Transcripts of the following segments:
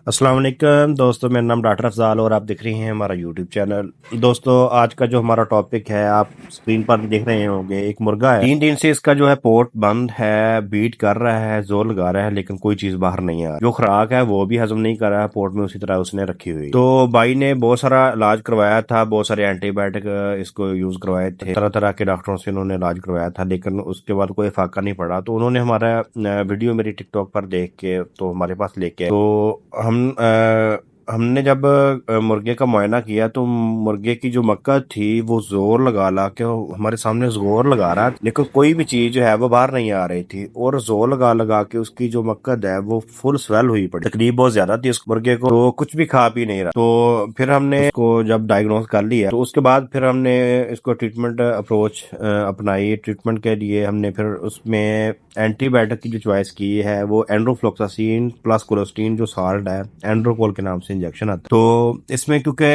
अस्सलाम वालेकुम दोस्तों, मेरा नाम डॉक्टर अफजाल और आप देख रहे हैं हमारा यूट्यूब चैनल। दोस्तों, आज का जो हमारा टॉपिक है आप स्क्रीन पर देख रहे होंगे। एक मुर्गा है, 3 दिन से इसका जो है पोर्ट बंद है, बीट कर रहा है, जोर लगा रहा है, लेकिन कोई चीज बाहर नहीं आ रही। जो खुराक है वो भी हजम नहीं कर रहा है, पोर्ट में उसी तरह उसने रखी हुई। तो भाई ने बहुत सारा इलाज करवाया था, बहुत सारे एंटीबायोटिक इसको यूज करवाए थे, तरह तरह के डॉक्टरों से उन्होंने इलाज करवाया था, लेकिन उसके बाद कोई फाका नहीं पड़ा। तो उन्होंने हमारा वीडियो मेरी टिकटॉक पर देख के तो हमारे पास लेके आए। तो हमने जब मुर्गे का मुआयना किया तो मुर्गे की जो मक्कद थी वो जोर लगा ला के हमारे सामने जोर लगा रहा, लेकिन कोई भी चीज जो है वो बाहर नहीं आ रही थी, और जोर लगा लगा के उसकी जो मक्कद है वो फुल स्वेल हुई पड़ी, तकलीफ बहुत ज्यादा थी उस मुर्गे को, तो कुछ भी खा पी नहीं रहा। तो फिर हमने इसको जब डायग्नोस कर लिया तो उसके बाद फिर हमने इसको ट्रीटमेंट अप्रोच अपनाई। ट्रीटमेंट के लिए हमने फिर उसमें एंटीबायोटिक की जो चॉइस की है वो एंड्रोफ्लोक्सासिन प्लस कोलेस्टीन जो साल्ट है, एंड्रोकोल के नाम से इंजेक्शन आता है। तो इसमें क्योंकि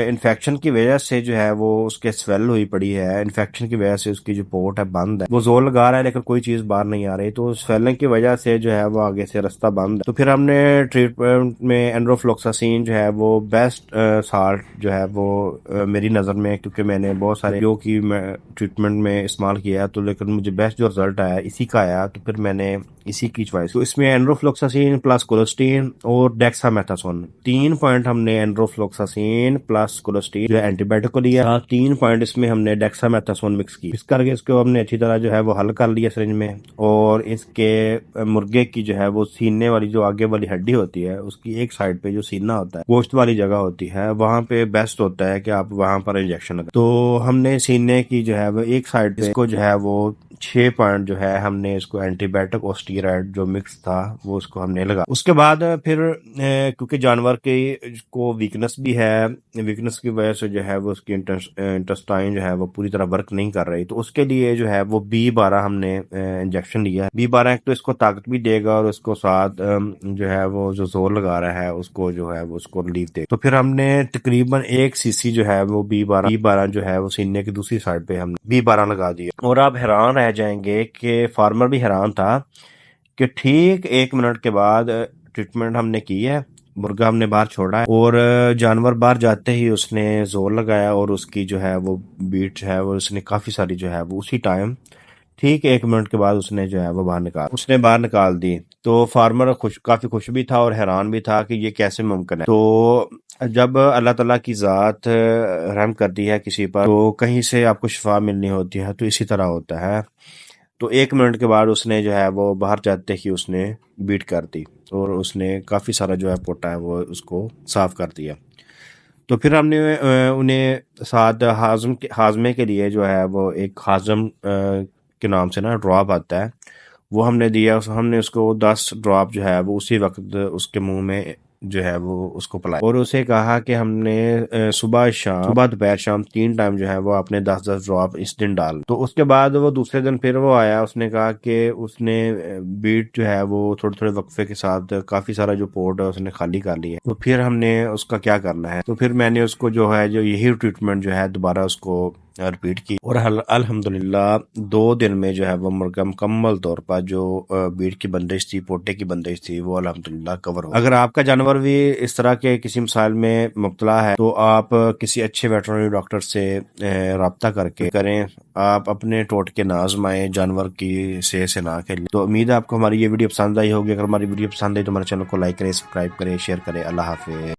इन्फेक्शन की वजह से जो है वो उसके स्वेल हुई पड़ी है, इन्फेक्शन की वजह से उसकी जो पोर्ट है बंद है, वो जोर लगा रहा है लेकिन कोई चीज बाहर नहीं आ रही, तो स्वेलिंग की वजह से जो है वो आगे से रास्ता बंद है। तो फिर हमने ट्रीटमेंट में एंड्रोफ्लोक्सासिन जो है वो बेस्ट साल्ट जो है वो मेरी नजर में, क्योंकि मैंने बहुत सारे जो की ट्रीटमेंट में इस्तेमाल किया तो लेकिन मुझे बेस्ट जो रिजल्ट आया इसी का आया, तो फिर मैंने इसी की चॉइस। तो इसमें एंड्रोफ्लोक्सासिन प्लस कोलेस्टीन और डेक्सामेथासोन 3 पॉइंट हमने एंड्रोफ्लोक्सासिन प्लस कोलेस्टीन जो एंटीबायोटिक को लिया, 3 पॉइंट इसमें हमने डेक्सामेथासोन मिक्स की। इस करके इसको हमने अच्छी तरह जो है वो हल कर लिया सिरिंज में, और इसके मुर्गे की जो है वो सीने वाली जो आगे वाली हड्डी होती है उसकी एक साइड पे जो सीना होता है, गोश्त वाली जगह होती है, वहां पे बेस्ट होता है कि आप वहां पर इंजेक्शन लगाएं। तो हमने सीने की जो है वो एक साइड पे इसको जो है वो 6 पॉइंट जो है हमने इसको एंटीबायोटिक और स्टीरॉयड जो मिक्स था वो उसको हमने लगा। उसके बाद फिर क्योंकि जानवर के को वीकनेस भी है, वीकनेस की वजह से जो है वो उसकी इंटेस्टाइन जो है वो पूरी तरह वर्क नहीं कर रही, तो उसके लिए जो है वो B12 हमने इंजेक्शन लिया। B12 एक तो इसको ताकत भी देगा और उसको साथ जो है वो जो जोर लगा रहा है उसको जो है वो उसको रिलीफ देगा। तो फिर हमने तकरीबन 1 cc जो है वो B12 जो है वो सीने की दूसरी साइड पे हमने B12 लगा दिया। और आप हैरान रह जाएंगे कि फार्मर भी हैरान था कि ठीक 1 मिनट के बाद ट्रीटमेंट हमने की है, मुर्गा हमने बाहर छोड़ा है, और जानवर बाहर जाते ही उसने जोर लगाया और उसकी जो है वो बीट है वो उसने काफी सारी जो है वो उसी टाइम ठीक 1 मिनट के बाद उसने जो है वो बाहर निकाल दी। तो फार्मर काफी खुश भी था और हैरान भी था कि ये कैसे मुमकिन है। तो जब अल्लाह ताला की जात रहम करती है किसी पर तो कहीं से आपको शिफा मिलनी होती है, तो इसी तरह होता है। तो 1 मिनट के बाद उसने जो है वो बाहर जाते ही उसने बीट कर दी और उसने काफी सारा जो है पोटा है वो उसको साफ कर दिया। तो फिर हमने उन्हें साथ हाजमे के लिए जो है वो एक हाजम के नाम से ना ड्रॉप आता है, वो हमने दिया। हमने उसको 10 ड्रॉप जो है वो उसी वक्त उसके मुंह में जो है वो उसको पिलाया, और उसे कहा कि हमने सुबह दोपहर शाम 3 टाइम जो है वो आपने 10-10 ड्रॉप इस दिन डाल। तो उसके बाद वो दूसरे दिन फिर वो आया, उसने कहा कि उसने बीट जो है वो थोड़े थोड़े वक्फे के साथ काफी सारा जो पोर्ट है उसने खाली कर लिया। तो फिर हमने उसका क्या करना है, तो फिर मैंने उसको जो है जो यही ट्रीटमेंट जो है दोबारा उसको रिपीट की, और अल्हम्दुलिल्लाह 2 दिन में जो है वो मुर्गा मुकम्मल तौर पर जो बीट की बंदिश थी, पोटे की बंदिश थी, वो अल्हम्दुलिल्लाह कवर हो। अगर आपका जानवर भी इस तरह के किसी मसाइल में मुब्तला है तो आप किसी अच्छे वेटरनरी डॉक्टर से रब्ता करके करें। आप अपने टोटके ना आजमाएं जानवर की सेहत से ना खेलें। तो उम्मीद है आपको हमारी ये वीडियो पसंद आई होगी। अगर हमारी वीडियो पसंद आई तो हमारे चैनल को लाइक करें, सब्सक्राइब करें, शेयर करें। अल्लाह हाफिज।